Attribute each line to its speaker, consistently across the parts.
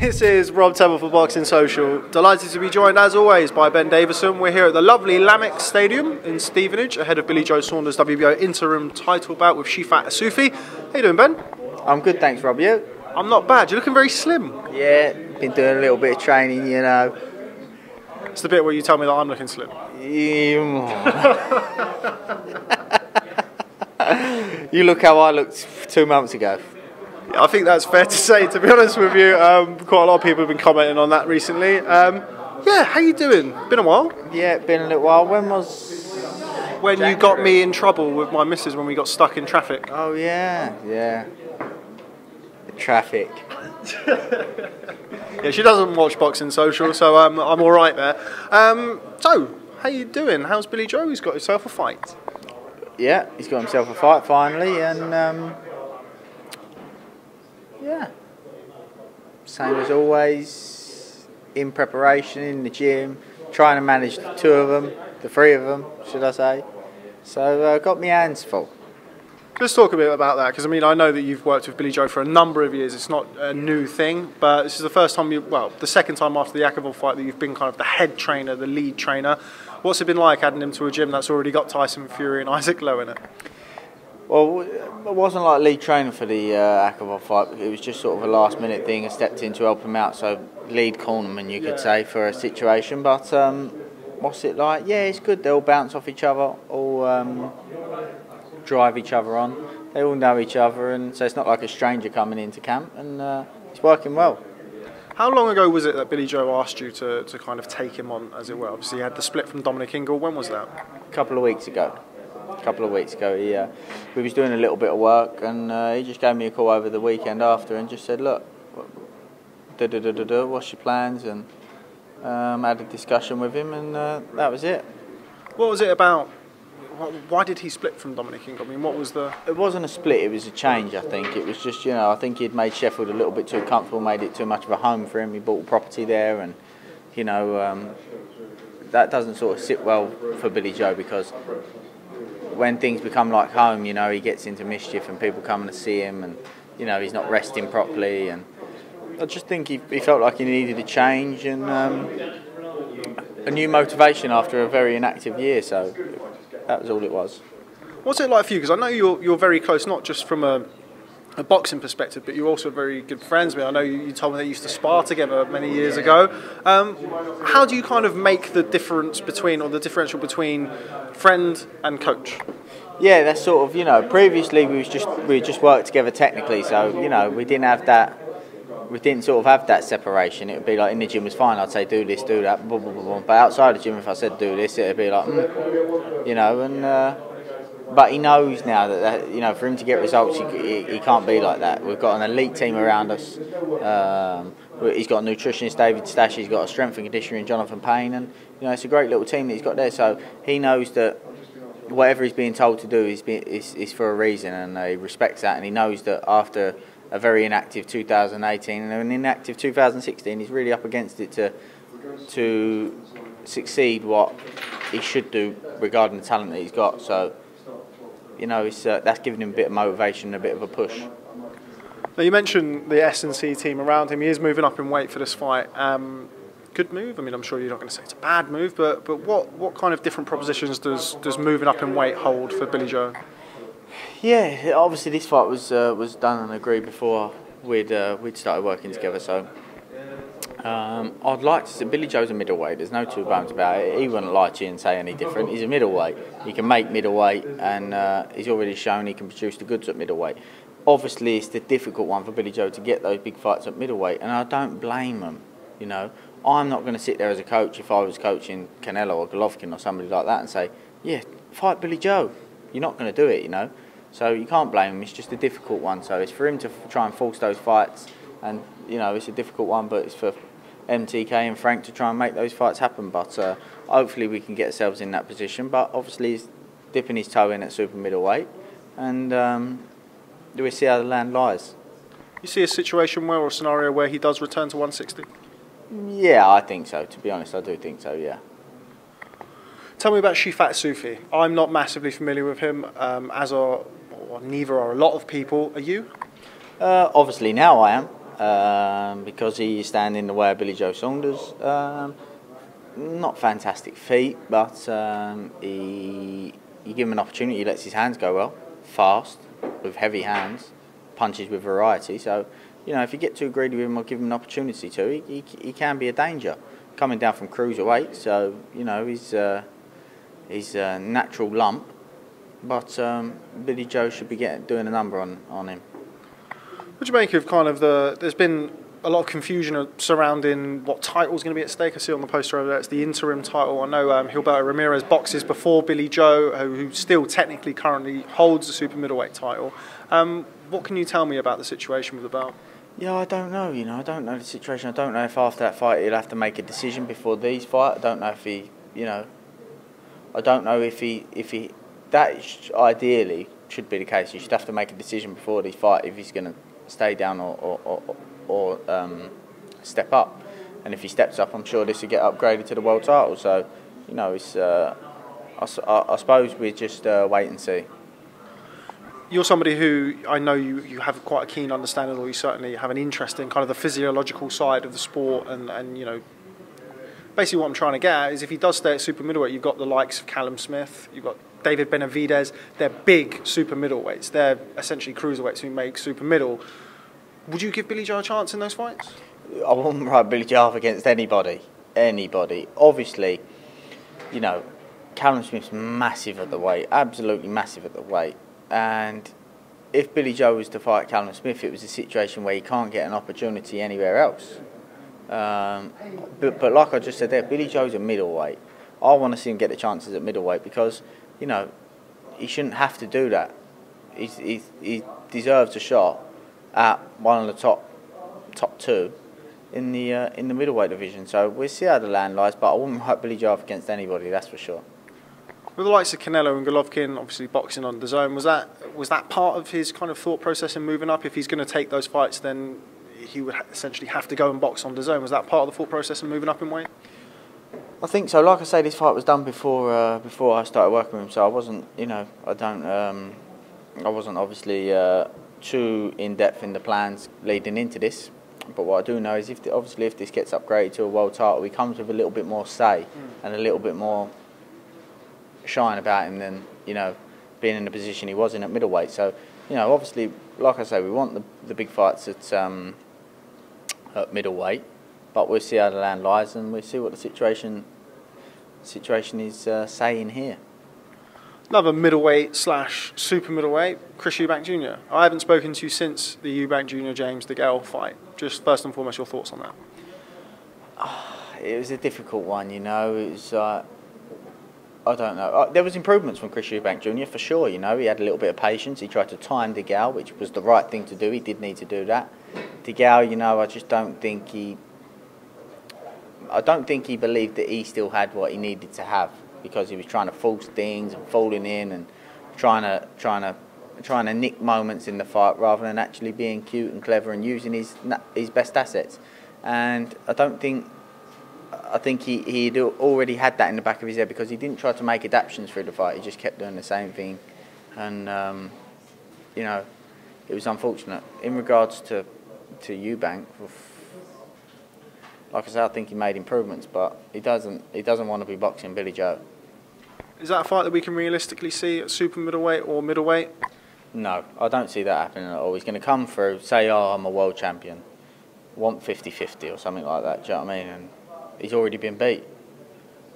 Speaker 1: This is Rob Tebbutt for Boxing Social. Delighted to be joined, as always, by Ben Davison. We're here at the lovely Lamex Stadium in Stevenage, ahead of Billy Joe Saunders' WBO interim title bout with Shefat Isufi. How you doing, Ben?
Speaker 2: I'm good, thanks, Rob. You?
Speaker 1: I'm not bad. You're looking very slim.
Speaker 2: Yeah, been doing a little bit of training, you know.
Speaker 1: It's the bit where you tell me that I'm looking slim.
Speaker 2: You look how I looked 2 months ago.
Speaker 1: I think that's fair to say, to be honest with you. Quite a lot of people have been commenting on that recently. Yeah, how you doing? Been a while?
Speaker 2: Yeah, been a little while. When
Speaker 1: January? You got me in trouble with my missus when we got stuck in traffic.
Speaker 2: Oh, yeah. The traffic.
Speaker 1: Yeah, she doesn't watch Boxing Social, so I'm all right there. So, how you doing? How's Billy Joe? He's got himself a fight.
Speaker 2: Yeah, he's got himself a fight finally, and yeah, same as always, in preparation, in the gym, trying to manage the three of them, should I say. So, got my hands full.
Speaker 1: Let's talk a bit about that, because I mean, I know that you've worked with Billy Joe for a number of years. It's not a new thing, but this is the first time the second time after the Akavov fight that you've been kind of the head trainer, the lead trainer. What's it been like adding him to a gym that's already got Tyson Fury and Isaac Lowe in it?
Speaker 2: Well, it wasn't like lead trainer for the Akavov fight. It was just sort of a last minute thing. I stepped in to help him out, so lead cornerman, you could say, for a situation. But what's it like? Yeah, it's good. They all bounce off each other, all drive each other on. They all know each other, and so it's not like a stranger coming into camp, and it's working well.
Speaker 1: How long ago was it that Billy Joe asked you to kind of take him on, as it were? Obviously, he had the split from Dominic Ingle. When was that?
Speaker 2: A couple of weeks ago. We was doing a little bit of work, and he just gave me a call over the weekend after and just said, look, what's your plans? And had a discussion with him, and that was it. What
Speaker 1: was it about? Why did he split from Dominic Ingle? I mean, what was the...
Speaker 2: It wasn't a split, it was a change, I think. It was just, I think he'd made Sheffield a little bit too comfortable, made it too much of a home for him. He bought property there, and, that doesn't sort of sit well for Billy Joe, because when things become like home, he gets into mischief and people come to see him, and, he's not resting properly. And I just think he felt like he needed a change and a new motivation after a very inactive year, so... That was all it was.
Speaker 1: What's it like for you? Because I know you're very close, not just from a boxing perspective, but you're also very good friends with me. I know you told me they used to spar together many years ago. How do you kind of make the difference between, or the differential between, friend and coach?
Speaker 2: Yeah, that's sort of, previously we just worked together technically, so, we didn't have that. We didn't sort of have that separation. It would be like in the gym was fine. I'd say do this, do that, blah, blah, blah, blah. But outside the gym, if I said do this, it'd be like, but he knows now that for him to get results, he can't be like that. We've got an elite team around us. He's got a nutritionist, David Stash. He's got a strength and conditioner in Jonathan Payne, and it's a great little team that he's got there. So he knows that whatever he's being told to do is for a reason, and he respects that. And he knows that after a very inactive 2018 and an inactive 2016, he's really up against it to succeed what he should do regarding the talent that he's got. So, that's giving him a bit of motivation, a bit of a push.
Speaker 1: Now, you mentioned the S&C team around him. He is moving up in weight for this fight. Good move. I mean, I'm sure you're not going to say it's a bad move, but what kind of different propositions does moving up in weight hold for Billy Joe?
Speaker 2: Yeah, obviously this fight was done and agreed before we'd started working together. So I'd like to say Billy Joe's a middleweight. There's no two bones about it. He wouldn't lie to you and say any different. He's a middleweight. He can make middleweight, and he's already shown he can produce the goods at middleweight. Obviously, it's the difficult one for Billy Joe to get those big fights at middleweight, and I don't blame him. I'm not going to sit there as a coach if I was coaching Canelo or Golovkin or somebody like that and say, yeah, fight Billy Joe. You're not going to do it, So you can't blame him. It's just a difficult one. So it's for him to try and force those fights, and it's a difficult one. But it's for MTK and Frank to try and make those fights happen. But hopefully we can get ourselves in that position. But obviously he's dipping his toe in at super middleweight, and we'll see how the land lies.
Speaker 1: You see a situation or a scenario where he does return to 160?
Speaker 2: Yeah, I think so. To be honest, I do think so. Yeah.
Speaker 1: Tell me about Shefat Isufi. I'm not massively familiar with him, neither are a lot of people. Are you?
Speaker 2: Obviously now I am. because he is standing in the way of Billy Joe Saunders. Not fantastic feet, but you give him an opportunity, he lets his hands go well, fast, with heavy hands, punches with variety. So, you know, if you get too greedy with him or give him an opportunity to, he can be a danger. Coming down from cruiserweight, so, you know, he's a natural lump, but Billy Joe should be doing a number on him.
Speaker 1: What do you make of kind of there's been a lot of confusion surrounding what title is going to be at stake. I see on the poster over there, it's the interim title. I know Gilberto Ramirez boxes before Billy Joe, who still technically currently holds the super middleweight title. What can you tell me about the situation with the belt?
Speaker 2: Yeah, I don't know, you know, I don't know the situation. I don't know if after that fight he'll have to make a decision before these fight. I don't know if he, you know, I don't know if he that ideally should be the case. He should have to make a decision before these fight if he's going to stay down or step up. And if he steps up, I'm sure this will get upgraded to the world title. So, you know, it's I suppose we just wait and see.
Speaker 1: You're somebody who I know you have quite a keen understanding, or you certainly have an interest in kind of the physiological side of the sport, and you know, basically what I'm trying to get at is if he does stay at super middleweight, you've got the likes of Callum Smith, you've got David Benavidez. They're big super middleweights. They're essentially cruiserweights who make super middle. Would you give Billy Joe a chance in those fights?
Speaker 2: I wouldn't write Billy Joe up against anybody. Obviously, you know, Callum Smith's massive at the weight, absolutely massive at the weight. And if Billy Joe was to fight Callum Smith, it was a situation where he can't get an opportunity anywhere else. But like I just said there, Billy Joe's a middleweight. I want to see him get the chances at middleweight because, you know, he shouldn't have to do that. He deserves a shot at one of the top two in the middleweight division. So we'll see how the land lies, but I wouldn't hope Billy Joe up against anybody, that's for sure.
Speaker 1: With the likes of Canelo and Golovkin, obviously boxing on DAZN, was that part of his kind of thought process in moving up? If he's going to take those fights, then he would essentially have to go and box on DAZN. Was that part of the thought process in moving up in weight?
Speaker 2: I think so. Like I say, this fight was done before I started working with him, so I wasn't, you know, I wasn't obviously too in depth in the plans leading into this. But what I do know is if this gets upgraded to a world title, he comes with a little bit more say and a little bit more shine about him than, you know, being in the position he was in at middleweight. So, you know, obviously, like I say, we want the big fights at middleweight, but we'll see how the land lies and we'll see what the situation is saying here.
Speaker 1: Another middleweight / super middleweight, Chris Eubank Jr. I haven't spoken to you since the Eubank Jr. James DeGale fight. Just first and foremost, your thoughts on that?
Speaker 2: It was a difficult one, you know. It was I don't know. There was improvements from Chris Eubank Jr. for sure. You know, he had a little bit of patience. He tried to time DeGale, which was the right thing to do. He did need to do that. DeGale, you know, I just don't think he believed that he still had what he needed to have, because he was trying to force things and falling in and trying to nick moments in the fight rather than actually being cute and clever and using his best assets. And I think he'd already had that in the back of his head, because he didn't try to make adaptations through the fight. He just kept doing the same thing, and you know, it was unfortunate. In regards to Eubank, like I said, I think he made improvements, but he doesn't want to be boxing Billy Joe.
Speaker 1: Is that a fight that we can realistically see at super middleweight or middleweight?
Speaker 2: No, I don't see that happening at all. He's going to come through, say, oh, I'm a world champion, want 50-50 or something like that, do you know what I mean? And he's already been beat.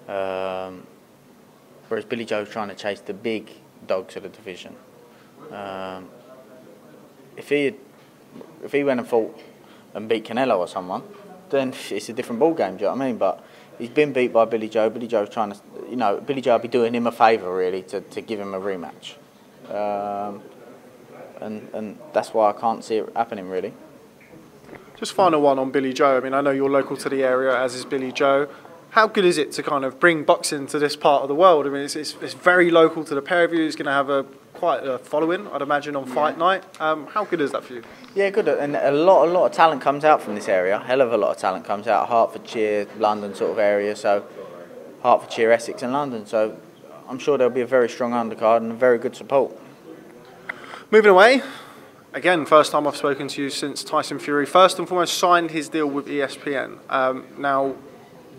Speaker 2: Whereas Billy Joe's trying to chase the big dogs of the division. If he went and fought and beat Canelo or someone, then it's a different ball game, do you know what I mean? But he's been beat by Billy Joe. Billy Joe's trying to, you know, Billy Joe will be doing him a favour really to give him a rematch. And that's why I can't see it happening really.
Speaker 1: Just final one on Billy Joe. I mean, I know you're local to the area, as is Billy Joe. How good is it to kind of bring boxing to this part of the world? I mean, it's very local to the pair of you. It's going to have quite a following, I'd imagine, on fight night. How good is that for you? Yeah, good.
Speaker 2: And a lot of talent comes out from this area. Hell of a lot of talent comes out. Hertfordshire, London sort of area. So Hertfordshire, Essex and London. So I'm sure there'll be a very strong undercard and very good support.
Speaker 1: Moving away, again, first time I've spoken to you since Tyson Fury first and foremost signed his deal with ESPN. Now,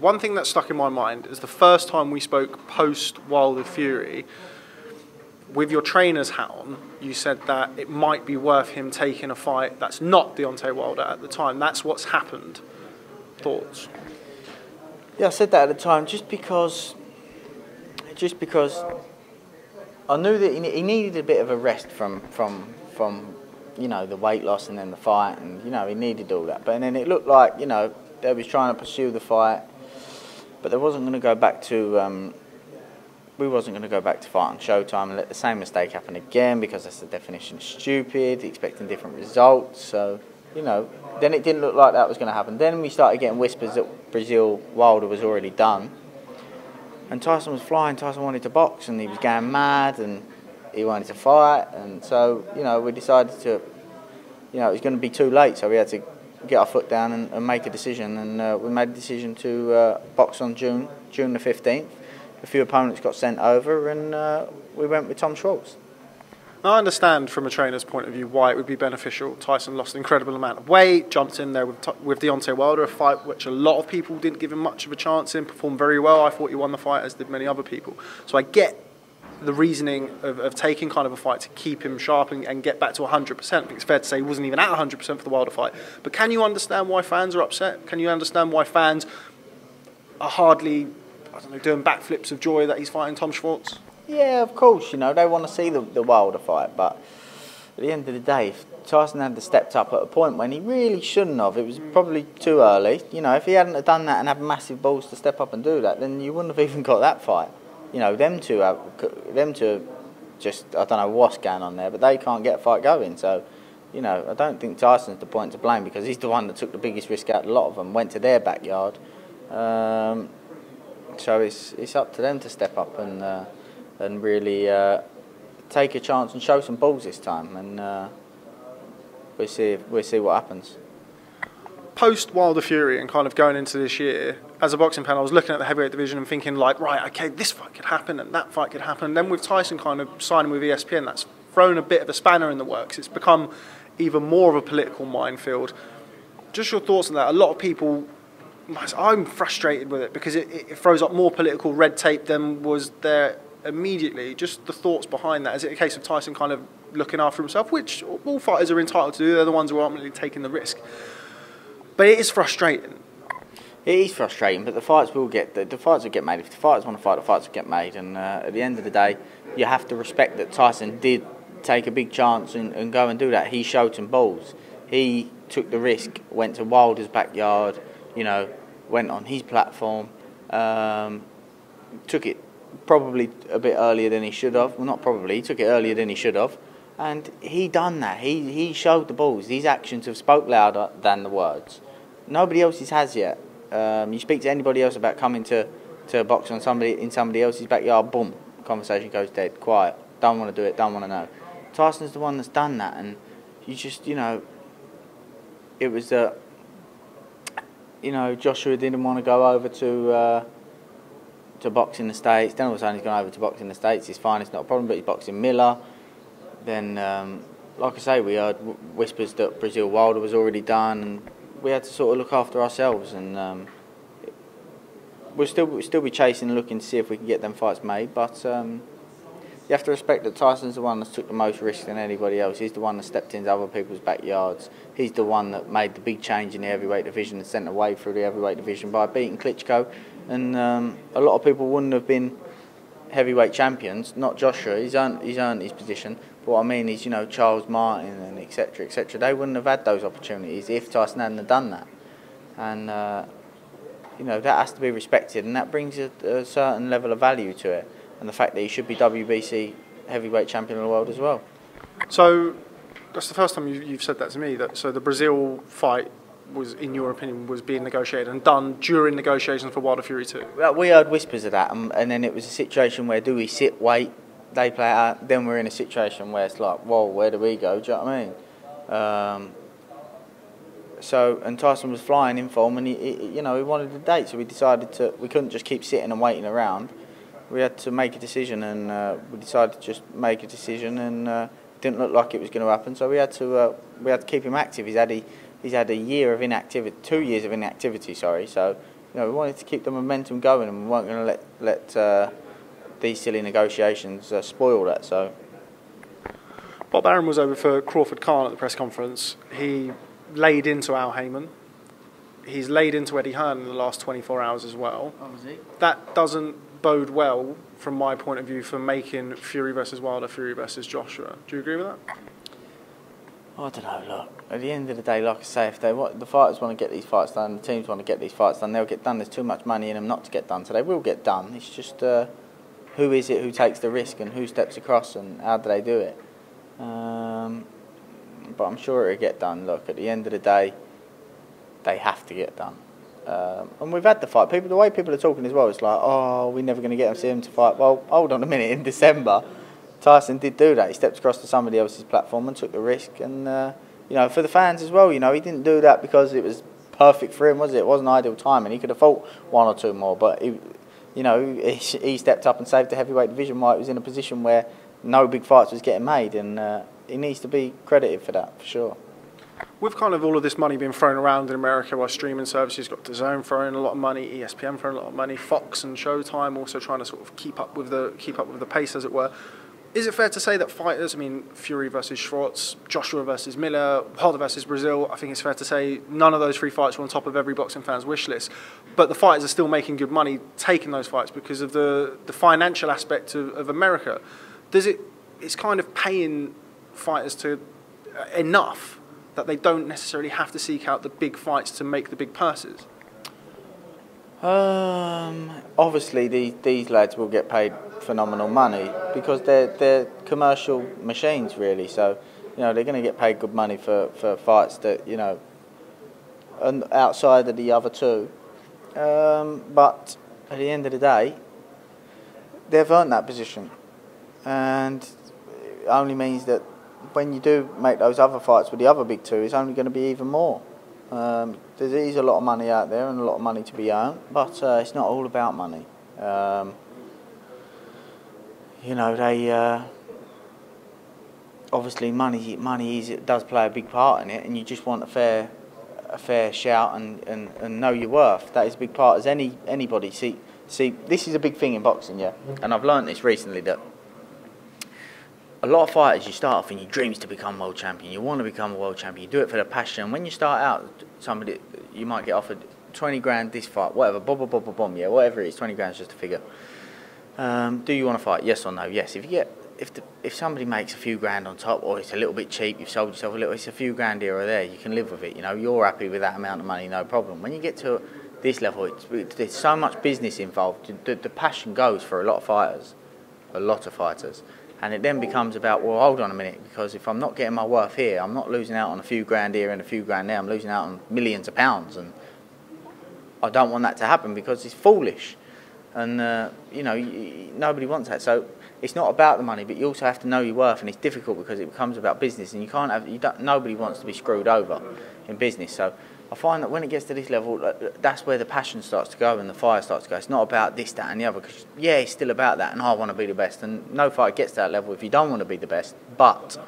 Speaker 1: one thing that stuck in my mind is the first time we spoke post Wilder Fury, with your trainer's hat on, you said that it might be worth him taking a fight that's not Deontay Wilder at the time. That's what's happened. Thoughts?
Speaker 2: Yeah, I said that at the time just because I knew that he needed a bit of a rest from you know, the weight loss and then the fight, and you know, he needed all that. But then it looked like, you know, they was trying to pursue the fight, but they wasn't going to go back to we wasn't going to go back to fight on Showtime and let the same mistake happen again, because that's the definition of stupid, expecting different results. So, you know, then it didn't look like that was going to happen. Then we started getting whispers that Brazil-Wilder was already done. And Tyson was flying, Tyson wanted to box, and he was going mad, and he wanted to fight. And so, you know, we decided to, you know, it was going to be too late, so we had to get our foot down and make a decision. And we made a decision to box on June the 15th. A few opponents got sent over, and we went with Tom Schwarz.
Speaker 1: Now, I understand from a trainer's point of view why it would be beneficial. Tyson lost an incredible amount of weight, jumped in there with Deontay Wilder, a fight which a lot of people didn't give him much of a chance in, performed very well. I thought he won the fight, as did many other people. So I get the reasoning of taking kind of a fight to keep him sharp and get back to 100%. I think it's fair to say he wasn't even at 100% for the Wilder fight. But can you understand why fans are upset? Can you understand why fans are hardly, I don't know, doing backflips of joy that he's fighting Tom Schwarz?
Speaker 2: Yeah, of course, you know, they want to see the Wilder fight, but at the end of the day, if Tyson hadn't stepped up at a point when he really shouldn't have, it was probably too early. You know, if he hadn't have done that and had massive balls to step up and do that, then you wouldn't have even got that fight. You know, them two just, I don't know what's going on there, but they can't get a fight going. So, you know, I don't think Tyson's the point to blame, because he's the one that took the biggest risk out of a lot of them, went to their backyard. So it's up to them to step up and really take a chance and show some balls this time, and we'll see what happens.
Speaker 1: Post Wilder Fury and kind of going into this year, as a boxing fan, I was looking at the heavyweight division and thinking, like, right, okay, this fight could happen and that fight could happen. Then with Tyson kind of signing with ESPN, that's thrown a bit of a spanner in the works. It's become even more of a political minefield. Just your thoughts on that? A lot of people, I'm frustrated with it, because it throws up more political red tape than was there immediately. Just the thoughts behind that. Is it a case of Tyson kind of looking after himself, which all fighters are entitled to do? They're the ones who are ultimately taking the risk. But it is frustrating.
Speaker 2: It is frustrating, but the fights will get made. If the fighters want to fight, the fights will get made. And at the end of the day, you have to respect that Tyson did take a big chance and go and do that. He showed some balls. He took the risk, went to Wilder's backyard, you know, went on his platform, took it probably a bit earlier than he should have. Well, not probably, he took it earlier than he should have. And he done that. He showed the balls. These actions have spoke louder than the words. Nobody else's has yet. You speak to anybody else about coming to box on somebody else's backyard, boom, conversation goes dead, quiet. Don't want to do it, don't want to know. Tyson's the one that's done that, and you just, you know, it was that, you know, Joshua didn't want to go over to box in the States. Then all of a sudden he's gone over to box in the States. It's fine, it's not a problem, but he's boxing Miller. Then, like I say, we heard whispers that Brazil-Wilder was already done, and we had to sort of look after ourselves, and we'll still be chasing and looking to see if we can get them fights made. But you have to respect that Tyson's the one that took the most risk than anybody else. He's the one that stepped into other people's backyards. He's the one that made the big change in the heavyweight division and sent a wave through the heavyweight division by beating Klitschko. And a lot of people wouldn't have been heavyweight champions, not Joshua. He's earned his position. But what I mean is, you know, Charles Martin and etc., etc. They wouldn't have had those opportunities if Tyson hadn't have done that. And you know, that has to be respected, and that brings a certain level of value to it. And the fact that he should be WBC heavyweight champion of the world as well. So
Speaker 1: that's the first time you've said that to me. So the Brazil fight was, in your opinion, was being negotiated and done during negotiations for Wilder Fury 2?
Speaker 2: Well, we heard whispers of that, and then it was a situation where, do we sit, wait, they play it out, then we're in a situation where it's like, whoa, where do we go? Do you know what I mean? So, and Tyson was flying in form, and he wanted a date, so we decided we couldn't just keep sitting and waiting around. We had to make a decision, and we decided to just make a decision and didn't look like it was going to happen. So we had to keep him active. He's had a year of inactivity, 2 years of inactivity. Sorry. So we wanted to keep the momentum going, and we weren't going to let these silly negotiations spoil that. So
Speaker 1: Bob Arum was over for Crawford Khan at the press conference. He laid into Al Heyman. He's laid into Eddie Hearn in the last 24 hours as well.
Speaker 2: Oh, was he?
Speaker 1: That doesn't bode well, from my point of view, for making Fury versus Wilder, Fury versus Joshua. Do you agree with that?
Speaker 2: I don't know. Look, at the end of the day, like I say, if the fighters want to get these fights done, the teams want to get these fights done, they'll get done. There's too much money in them not to get done, so they will get done. It's just who is it who takes the risk and who steps across and how do they do it. But I'm sure it'll get done. Look, at the end of the day, they have to get done. And we've had the fight. The way people are talking as well, it's like, oh, we're never going to get him to fight. Well, hold on a minute. In December, Tyson did do that. He stepped across to somebody else's platform and took the risk. And, for the fans as well, he didn't do that because it was perfect for him, was it? It wasn't ideal timing. He could have fought one or two more, but, he stepped up and saved the heavyweight division while it was in a position where no big fights was getting made. And he needs to be credited for that, for sure.
Speaker 1: With kind of all of this money being thrown around in America by streaming services, got DAZN throwing a lot of money, ESPN throwing a lot of money, Fox and Showtime also trying to sort of keep up with the pace, as it were. Is it fair to say that fighters, Fury versus Schwarz, Joshua versus Miller, Wilder versus Brazil, I think it's fair to say none of those three fights were on top of every boxing fan's wish list, but the fighters are still making good money taking those fights because of the financial aspect of America. It's kind of paying fighters to enough that they don't necessarily have to seek out the big fights to make the big purses?
Speaker 2: Obviously, these lads will get paid phenomenal money because they're commercial machines, really. So, they're going to get paid good money for fights that, and outside of the other two. But at the end of the day, they've earned that position. And it only means that when you do make those other fights with the other big two, it's only going to be even more. There's a lot of money out there and a lot of money to be earned, but it's not all about money. Obviously money does play a big part in it, and you just want a fair shout and know your worth. That is a big part as anybody. See, this is a big thing in boxing, yeah. And I've learned this recently that a lot of fighters, you start off and your dreams to become world champion. You want to become a world champion. You do it for the passion. When you start out, you might get offered 20 grand this fight, whatever, boom, yeah, whatever it is, 20 grand is just a figure. Do you want to fight? Yes or no? Yes. If somebody makes a few grand on top, or it's a little bit cheap, you've sold yourself a little, it's a few grand here or there, you can live with it. You're happy with that amount of money, no problem. When you get to this level, there's so much business involved. The passion goes for a lot of fighters. And it then becomes about, well, hold on a minute, because if I'm not getting my worth here, I'm not losing out on a few grand here and a few grand there, I'm losing out on millions of pounds, and I don't want that to happen because it's foolish. And, nobody wants that. So it's not about the money, but you also have to know your worth, and it's difficult because it becomes about business, and nobody wants to be screwed over in business. So I find that when it gets to this level, that's where the passion starts to go and the fire starts to go. It's not about this, that and the other, because, yeah, it's still about that, and I want to be the best. And no fighter gets to that level if you don't want to be the best. But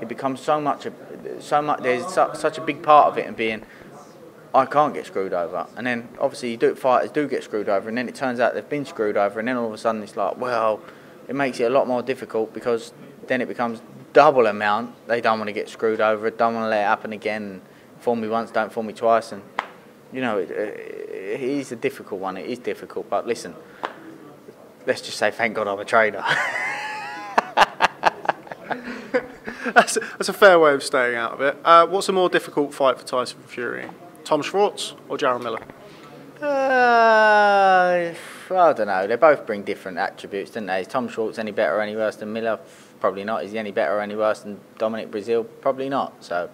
Speaker 2: it becomes there's such a big part of it in being, I can't get screwed over. And then, obviously, fighters do get screwed over, and then it turns out they've been screwed over, and then all of a sudden it's like, well, it makes it a lot more difficult because then it becomes double amount. They don't want to get screwed over, don't want to let it happen again. Fool me once, don't fool me twice, and it is a difficult one. It is difficult, but listen, let's just say thank God I'm a trader.
Speaker 1: That's a fair way of staying out of it. What's a more difficult fight for Tyson Fury? Tom Schwarz or Jarrell Miller?
Speaker 2: I don't know. They both bring different attributes, don't they? Is Tom Schwarz any better or any worse than Miller? Probably not. Is he any better or any worse than Dominic Brazil? Probably not. So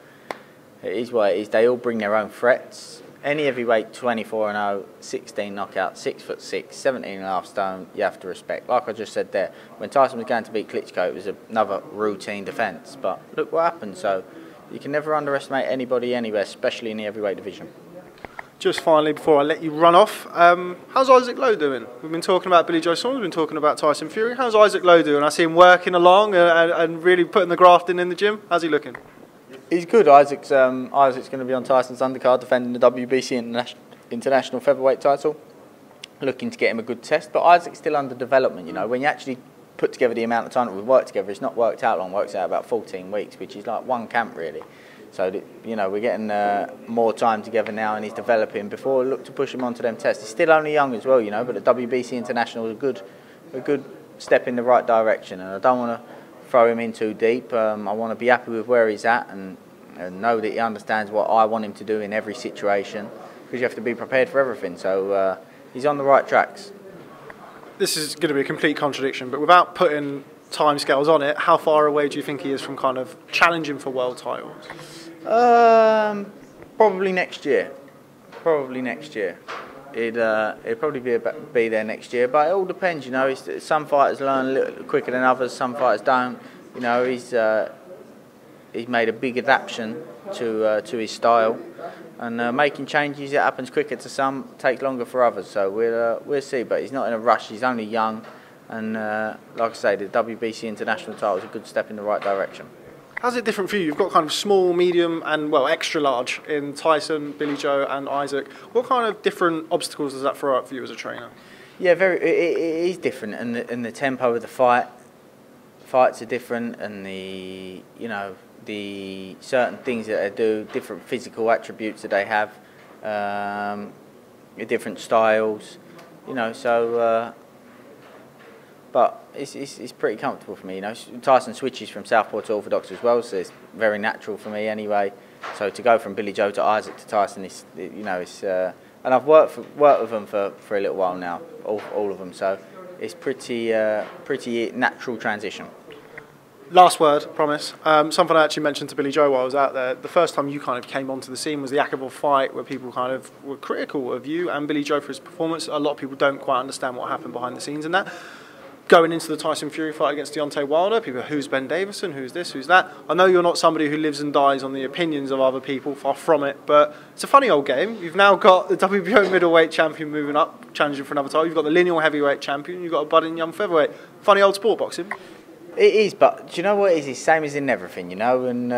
Speaker 2: it is what it is. They all bring their own threats. Any heavyweight, 24-0, 16 knockouts, 6'6", 17.5 stone, you have to respect. Like I just said there, when Tyson was going to beat Klitschko, it was another routine defence. But look what happened. So you can never underestimate anybody anywhere, especially in the heavyweight division.
Speaker 1: Just finally, before I let you run off, how's Isaac Lowe doing? We've been talking about Billy Joe Saunders, we've been talking about Tyson Fury. How's Isaac Lowe doing? I see him working along and really putting the graft in the gym. How's he looking?
Speaker 2: He's good. Isaac's going to be on Tyson's undercard defending the WBC international featherweight title. Looking to get him a good test, but Isaac's still under development. You know, when you actually put together the amount of time that we've worked together, it's not worked out long. Works out about 14 weeks, which is like one camp really. So, you know, we're getting more time together now and he's developing. Before, look to push him onto them tests. He's still only young as well, you know, but the WBC International is a good step in the right direction. And I don't want to throw him in too deep. I want to be happy with where he's at and know that he understands what I want him to do in every situation, because you have to be prepared for everything. So he's on the right tracks.
Speaker 1: This is going to be a complete contradiction, but without putting timescales on it, how far away do you think he is from kind of challenging for world titles?
Speaker 2: Probably next year. Probably next year. It'd probably be there next year, but it all depends. You know, some fighters learn a little quicker than others. Some fighters don't. You know, he's made a big adaptation to his style, and making changes. It happens quicker to some, takes longer for others. So we'll see. But he's not in a rush. He's only young, and like I say, the WBC international title is a good step in the right direction.
Speaker 1: How's it different for you? You've got kind of small, medium and, well, extra large in Tyson, Billy Joe and Isaac. What kind of different obstacles does that throw up for you as a trainer?
Speaker 2: Yeah, it is different, and the tempo of the fights are different, and the certain things that they do, different physical attributes that they have, different styles, you know, so... But it's pretty comfortable for me, you know. Tyson switches from southpaw to orthodox as well, so it's very natural for me anyway. So to go from Billy Joe to Isaac to Tyson, and I've worked with them for a little while now, all of them. So it's pretty natural transition.
Speaker 1: Last word, promise. Something I actually mentioned to Billy Joe while I was out there. The first time you kind of came onto the scene was the Akabov fight, where people kind of were critical of you and Billy Joe for his performance. A lot of people don't quite understand what happened behind the scenes and that. Going into the Tyson Fury fight against Deontay Wilder, people are, who's Ben Davison, who's this, who's that. I know you're not somebody who lives and dies on the opinions of other people, far from it, but it's a funny old game. You've now got the WBO middleweight champion moving up, challenging for another title. You've got the lineal heavyweight champion, you've got a budding young featherweight. Funny old sport, boxing.
Speaker 2: It is, but do you know what it is? It's the same as in everything, you know, and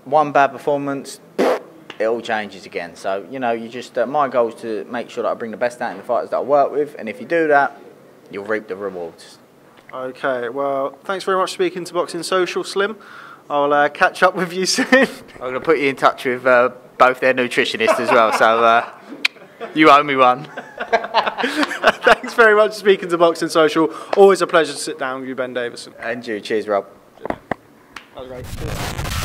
Speaker 2: one bad performance, it all changes again. So, you know, you just, my goal is to make sure that I bring the best out in the fighters that I work with, and if you do that, you'll reap the rewards.
Speaker 1: Okay, well, thanks very much for speaking to Boxing Social, Slim. I'll catch up with you soon. I'm
Speaker 2: going to put you in touch with both their nutritionists as well, so you owe me one.
Speaker 1: Thanks very much for speaking to Boxing Social. Always a pleasure to sit down with you, Ben Davison.
Speaker 2: And you. Cheers, Rob.
Speaker 1: That was great. Cheers.